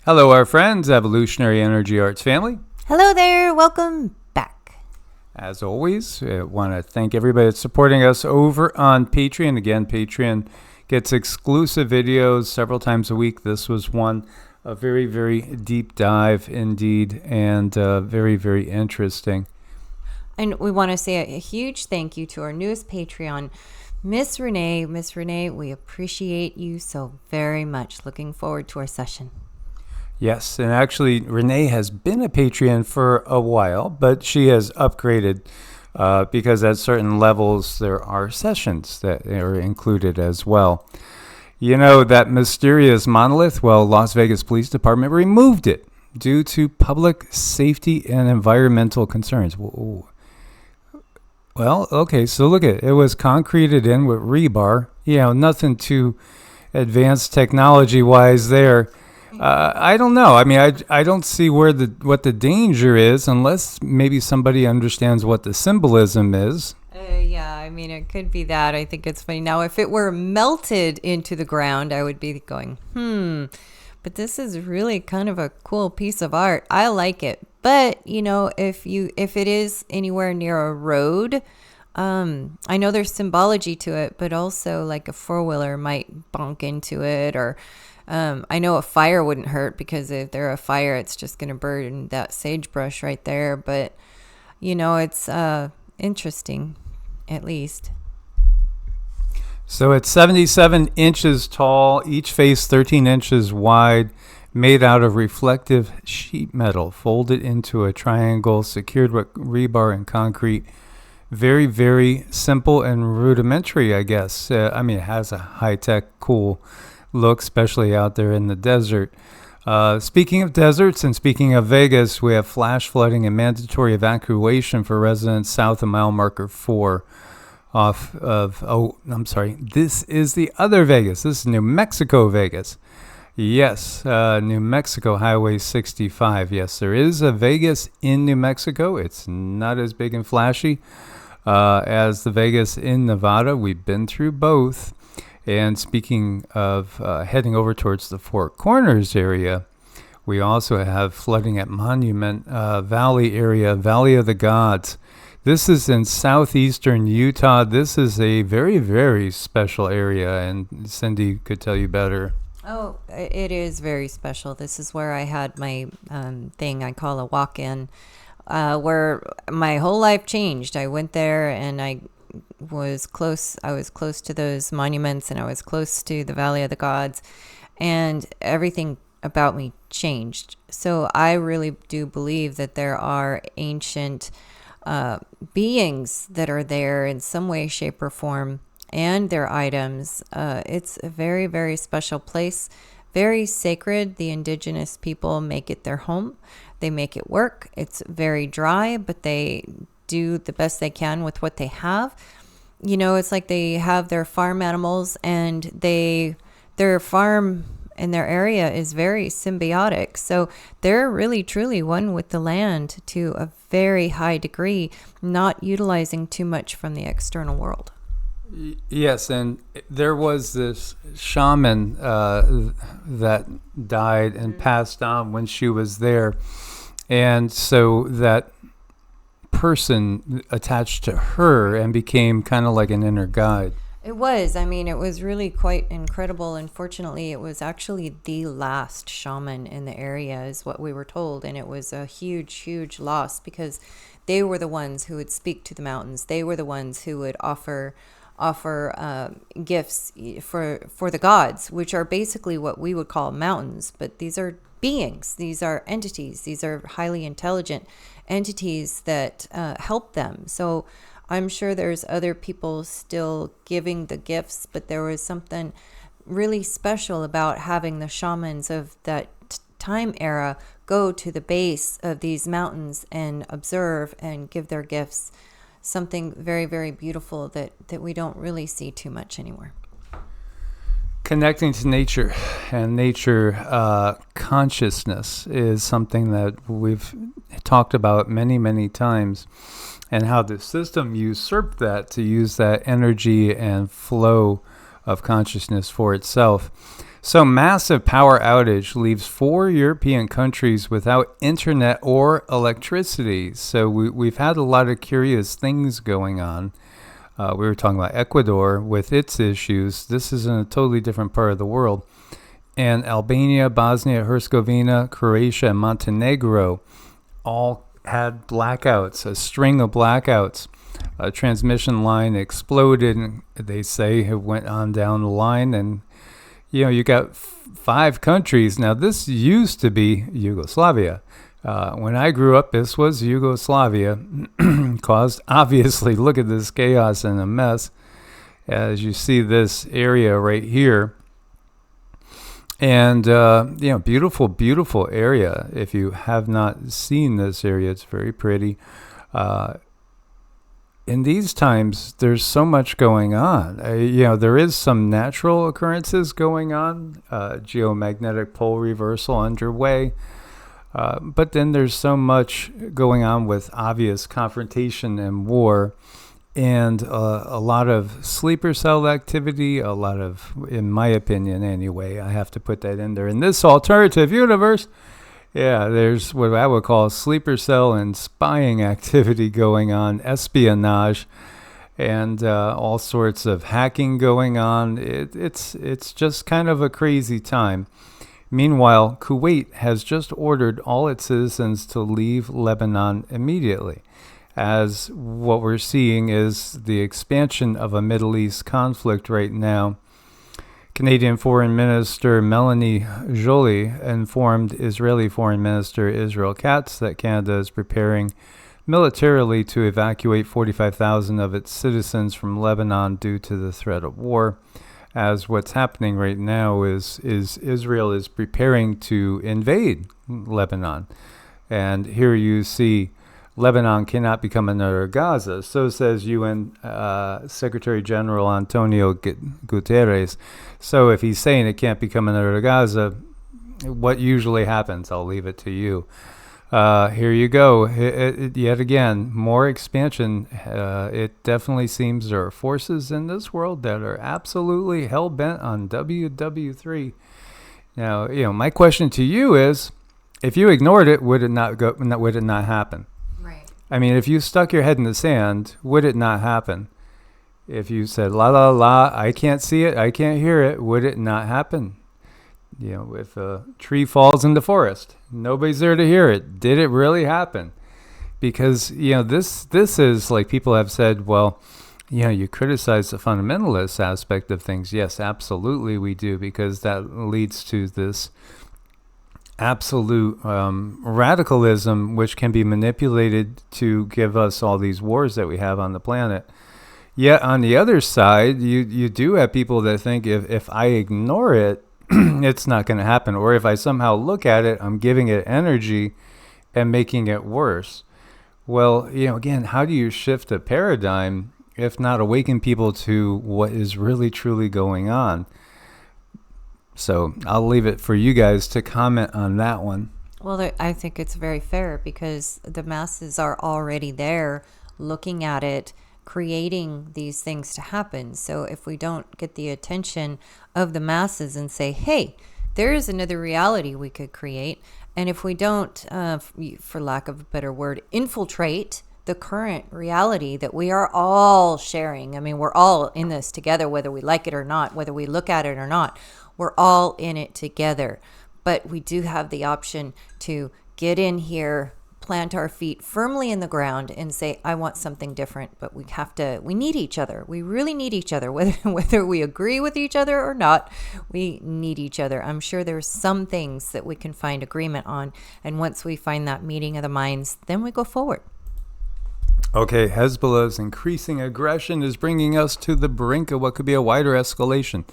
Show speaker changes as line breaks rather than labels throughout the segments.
Hello, our friends, Evolutionary Energy Arts family.
Hello there. Welcome back.
As always, I want to thank everybody that's supporting us over on Patreon. Again, Patreon gets exclusive videos several times a week. This was one, a very, very deep dive indeed, and very, very interesting.
And we want to say a huge thank you to our newest Patreon, Miss Renee. Miss Renee, we appreciate you so very much. Looking forward to our session.
Yes, and actually, Renee has been a Patreon for a while, but she has upgraded because at certain levels there are sessions that are included as well. You know, that mysterious monolith, well, Las Vegas Police Department removed it due to public safety and environmental concerns. Whoa. Well, okay, so look at it. It was concreted in with rebar. You know, nothing too advanced technology-wise there. I don't know. I mean, I don't see what the danger is unless maybe somebody understands what the symbolism is.
Yeah, I mean, it could be that. I think it's funny. Now, if it were melted into the ground, I would be going, But this is really kind of a cool piece of art. I like it. But, you know, if it is anywhere near a road, I know there's symbology to it, but also like a four-wheeler might bonk into it, or I know a fire wouldn't hurt because if there's a fire, it's just going to burn that sagebrush right there. But, you know, it's interesting, at least.
So it's 77 inches tall, each face 13 inches wide, made out of reflective sheet metal, folded into a triangle, secured with rebar and concrete. Very, very simple and rudimentary, I guess. I mean, it has a high-tech, cool look, especially out there in the desert. Speaking of deserts and speaking of Vegas, we have flash flooding and mandatory evacuation for residents south of mile marker 4 this is the other Vegas. This is New Mexico, Vegas. Yes, New Mexico Highway 65. Yes, there is a Vegas in New Mexico. It's not as big and flashy as the Vegas in Nevada. We've been through both. And speaking of heading over towards the Four Corners area, we also have flooding at Monument Valley area, Valley of the Gods. This is in southeastern Utah. This is a very, very special area, and Cindy could tell you better.
Oh, it is very special. This is where I had my thing I call a walk-in, where my whole life changed. I went there and I was close to those monuments, and I was close to the Valley of the Gods, and everything about me changed. So I really do believe that there are ancient beings that are there in some way, shape, or form, and their items. It's a very, very special place, very sacred. The indigenous people make it their home. They make it work. It's very dry, but they do the best they can with what they have. You know, it's like they have their farm animals, and their farm in their area is very symbiotic. So they're really, truly one with the land to a very high degree, not utilizing too much from the external world.
Yes, and there was this shaman that died and passed on when she was there. And so that person attached to her and became kind of like an inner guide.
It was. I mean, it was really quite incredible. Unfortunately, it was actually the last shaman in the area, is what we were told. And it was a huge, huge loss because they were the ones who would speak to the mountains. They were the ones who would offer gifts for the gods, which are basically what we would call mountains. But these are beings. These are entities. These are highly intelligent entities that help them. So I'm sure there's other people still giving the gifts, but there was something really special about having the shamans of that time era go to the base of these mountains and observe and give their gifts. Something very, very beautiful that we don't really see too much anymore.
Connecting to nature and nature consciousness is something that we've talked about many, many times, and how the system usurped that to use that energy and flow of consciousness for itself. So massive power outage leaves 4 European countries without internet or electricity. So we've had a lot of curious things going on. We were talking about Ecuador with its issues. This is in a totally different part of the world. And Albania, Bosnia, Herzegovina, Croatia, and Montenegro all had blackouts, a string of blackouts. A transmission line exploded, and they say it went on down the line. And, you got 5 countries. Now, this used to be Yugoslavia. When I grew up, this was Yugoslavia. Caused, obviously, look at this chaos and a mess. As you see this area right here. And, beautiful, beautiful area. If you have not seen this area, it's very pretty. In these times, there's so much going on. There is some natural occurrences going on, geomagnetic pole reversal underway. But then there's so much going on with obvious confrontation and war. And a lot of sleeper cell activity, a lot of, in my opinion anyway, I have to put that in there. In this alternative universe, there's what I would call sleeper cell and spying activity going on, espionage, and all sorts of hacking going on. It's just kind of a crazy time. Meanwhile, Kuwait has just ordered all its citizens to leave Lebanon immediately, as what we're seeing is the expansion of a Middle East conflict right now. Canadian Foreign Minister Melanie Joly informed Israeli Foreign Minister Israel Katz that Canada is preparing militarily to evacuate 45,000 of its citizens from Lebanon due to the threat of war. As what's happening right now is Israel is preparing to invade Lebanon. And here you see Lebanon cannot become another Gaza. So says UN Secretary General Antonio Guterres. So if he's saying it can't become another Gaza, what usually happens? I'll leave it to you. Here you go. Yet again, more expansion. It definitely seems there are forces in this world that are absolutely hell-bent on WW3. Now, my question to you is, if you ignored it, would it not happen? I mean, if you stuck your head in the sand, would it not happen? If you said, la, la, la, I can't see it, I can't hear it, would it not happen? If a tree falls in the forest, nobody's there to hear it. Did it really happen? Because, this is like people have said, well, you criticize the fundamentalist aspect of things. Yes, absolutely we do, because that leads to this absolute radicalism, which can be manipulated to give us all these wars that we have on the planet. Yet on the other side, you do have people that think if I ignore it, it's not going to happen. Or if I somehow look at it, I'm giving it energy and making it worse. Well, again, how do you shift a paradigm if not awaken people to what is really truly going on? So I'll leave it for you guys to comment on that one.
Well, I think it's very fair because the masses are already there looking at it, creating these things to happen. So if we don't get the attention of the masses and say, hey, there is another reality we could create. And if we don't, for lack of a better word, infiltrate the current reality that we are all sharing. I mean, we're all in this together, whether we like it or not, whether we look at it or not. We're all in it together, but we do have the option to get in here, plant our feet firmly in the ground and say, I want something different, but we need each other. We really need each other, whether we agree with each other or not, we need each other. I'm sure there's some things that we can find agreement on. And once we find that meeting of the minds, then we go forward.
Okay, Hezbollah's increasing aggression is bringing us to the brink of what could be a wider escalation.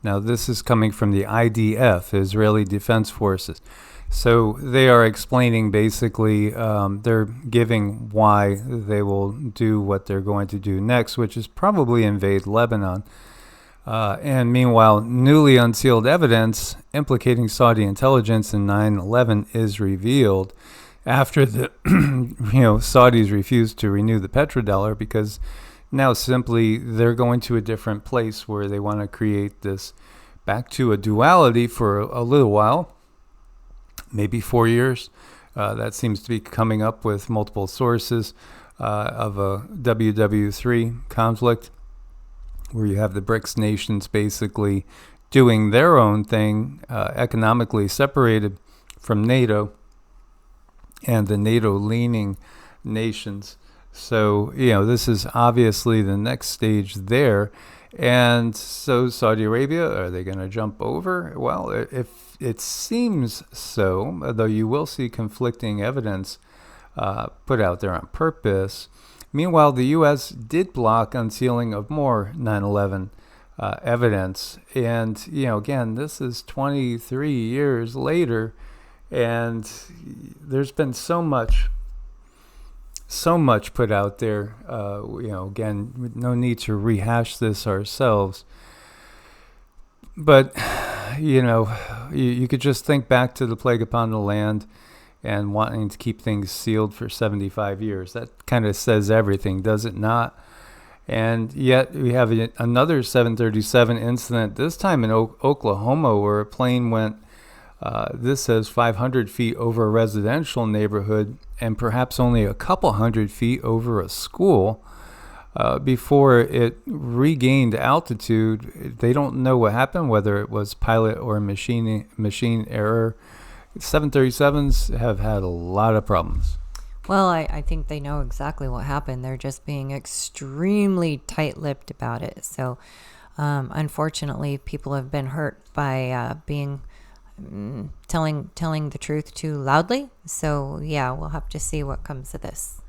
Now, this is coming from the IDF, Israeli Defense Forces. So they are explaining basically, they're giving why they will do what they're going to do next, which is probably invade Lebanon. And meanwhile, newly unsealed evidence implicating Saudi intelligence in 9/11 is revealed after the Saudis refused to renew the petrodollar because now simply they're going to a different place where they want to create this back to a duality for a little while, maybe 4 years. That seems to be coming up with multiple sources of a WW3 conflict, where you have the BRICS nations basically doing their own thing, economically separated from NATO, and the NATO-leaning nations. So, this is obviously the next stage there. And so Saudi Arabia, are they going to jump over? Well, if it seems so, though you will see conflicting evidence put out there on purpose. Meanwhile, the U.S. did block unsealing of more 9/11 evidence. And, again, this is 23 years later, and there's been so much put out there. Again, no need to rehash this ourselves. But, you could just think back to the plague upon the land and wanting to keep things sealed for 75 years. That kind of says everything, does it not? And yet we have another 737 incident, this time in Oklahoma, where a plane went, this says 500 feet over a residential neighborhood and perhaps only a couple hundred feet over a school before it regained altitude. They don't know what happened, whether it was pilot or machine error. 737s have had a lot of problems.
Well, I think they know exactly what happened. They're just being extremely tight-lipped about it. So, unfortunately, people have been hurt by telling the truth too loudly. So, yeah, we'll have to see what comes of this.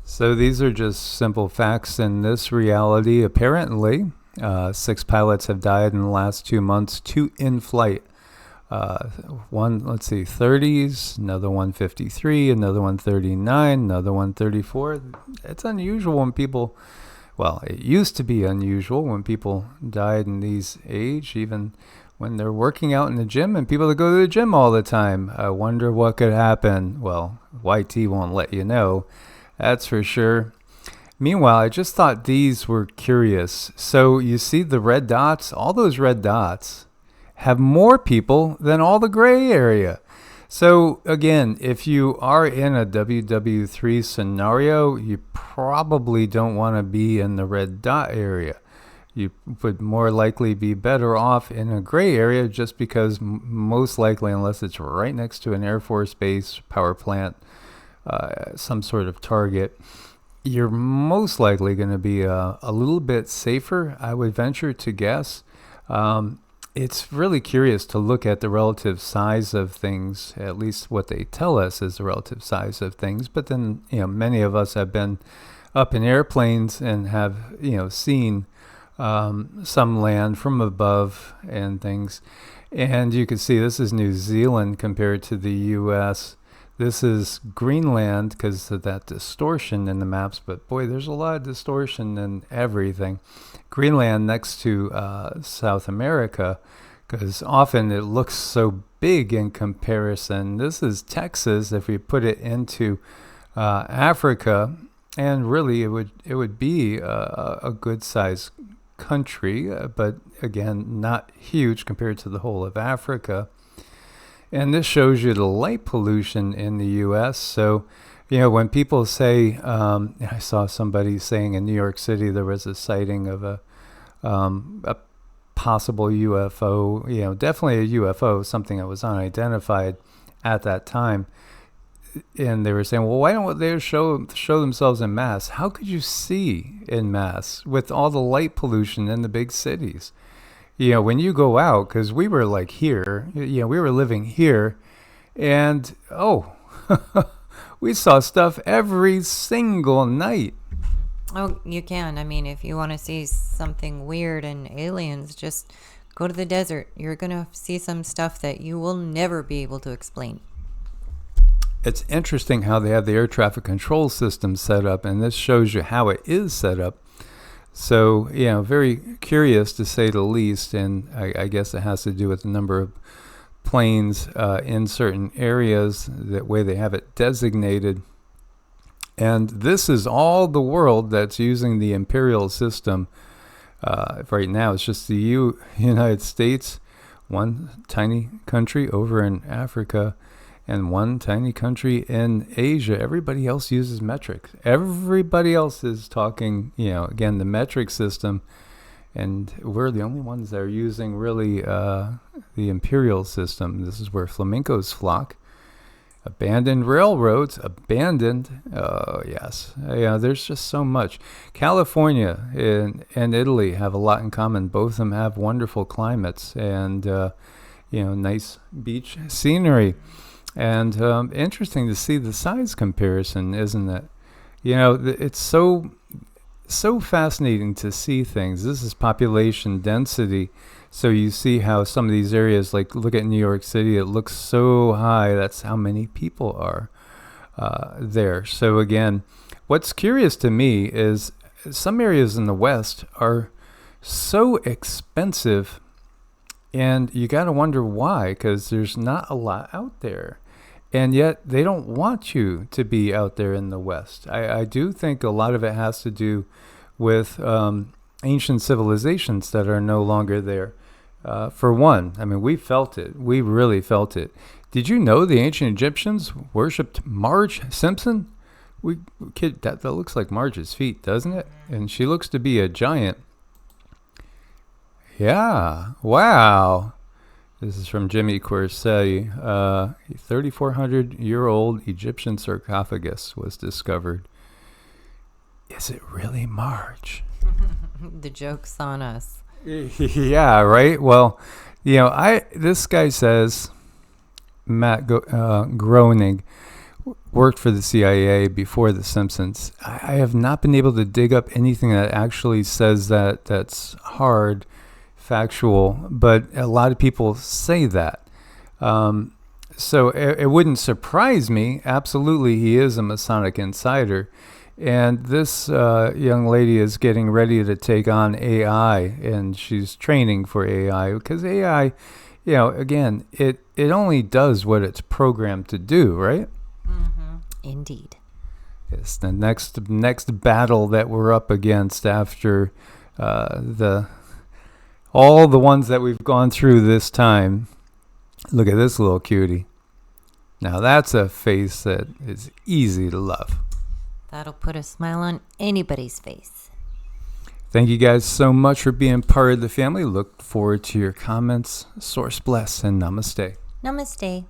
So these are just simple facts in this reality. Apparently, 6 pilots have died in the last 2 months, 2 in flight. One, 30s, another one 53, another one 39, another one 34. It's unusual when people, it used to be unusual when people died in these age, even when they're working out in the gym, and people that go to the gym all the time. I wonder what could happen. Well, YT won't let you know, that's for sure. Meanwhile, I just thought these were curious. So you see the red dots, all those red dots have more people than all the gray area. So again, if you are in a WW3 scenario, you probably don't want to be in the red dot area. You would more likely be better off in a gray area, just because most likely, unless it's right next to an Air Force base, power plant, some sort of target, you're most likely going to be a little bit safer, I would venture to guess. It's really curious to look at the relative size of things, at least what they tell us is the relative size of things. But then, many of us have been up in airplanes and have, seen some land from above and things. And you can see this is New Zealand compared to the U.S. This is Greenland because of that distortion in the maps. But boy, there's a lot of distortion in everything. Greenland next to South America, because often it looks so big in comparison. This is Texas if we put it into Africa, and really it would be a good sized country, but again, not huge compared to the whole of Africa. And this shows you the light pollution in the U.S. So, when people say, I saw somebody saying in New York City there was a sighting of a possible UFO, definitely a UFO, something that was unidentified at that time. And they were saying, well, why don't they show themselves in mass? How could you see in mass with all the light pollution in the big cities? When you go out, because we were like here, we were living here, and we saw stuff every single night.
Oh, you can. I mean, if you want to see something weird and aliens, just go to the desert. You're going to see some stuff that you will never be able to explain.
It's interesting how they have the air traffic control system set up, and this shows you how it is set up. So, very curious to say the least, and I guess it has to do with the number of planes in certain areas, the way they have it designated. And this is all the world that's using the imperial system Right now, it's just the United States, one tiny country over in Africa, and one tiny country in Asia. Everybody else uses metric. Everybody else is talking, again, the metric system. And we're the only ones that are using really the imperial system. This is where flamencos flock. Abandoned railroads, oh yes. There's just so much. California and Italy have a lot in common. Both of them have wonderful climates and, nice beach scenery. And interesting to see the size comparison, isn't it? It's so fascinating to see things. This is population density. So you see how some of these areas, like look at New York City, it looks so high. That's how many people are there. So again, what's curious to me is some areas in the West are so expensive, and you got to wonder why, because there's not a lot out there. And yet they don't want you to be out there in the West. I do think a lot of it has to do with ancient civilizations that are no longer there. For one, we felt it. We really felt it. Did you know the ancient Egyptians worshipped Marge Simpson? That looks like Marge's feet, doesn't it? And she looks to be a giant. Yeah, wow. This is from Jimmy Corsetti. 3,400-year-old Egyptian sarcophagus was discovered. Is it really Marge?
The joke's on us.
Yeah, right? Well, this guy says, Matt Groening, worked for the CIA before The Simpsons. I have not been able to dig up anything that actually says that's hard, factual, but a lot of people say that. So it wouldn't surprise me. Absolutely, he is a Masonic insider. And this young lady is getting ready to take on AI, and she's training for AI, because AI, again, it only does what it's programmed to do, right?
Mm-hmm. Indeed.
It's the next battle that we're up against after all the ones that we've gone through this time. Look at this little cutie. Now that's a face that is easy to love.
That'll put a smile on anybody's face.
Thank you guys so much for being part of the family. Look forward to your comments. Source bless and namaste.
Namaste.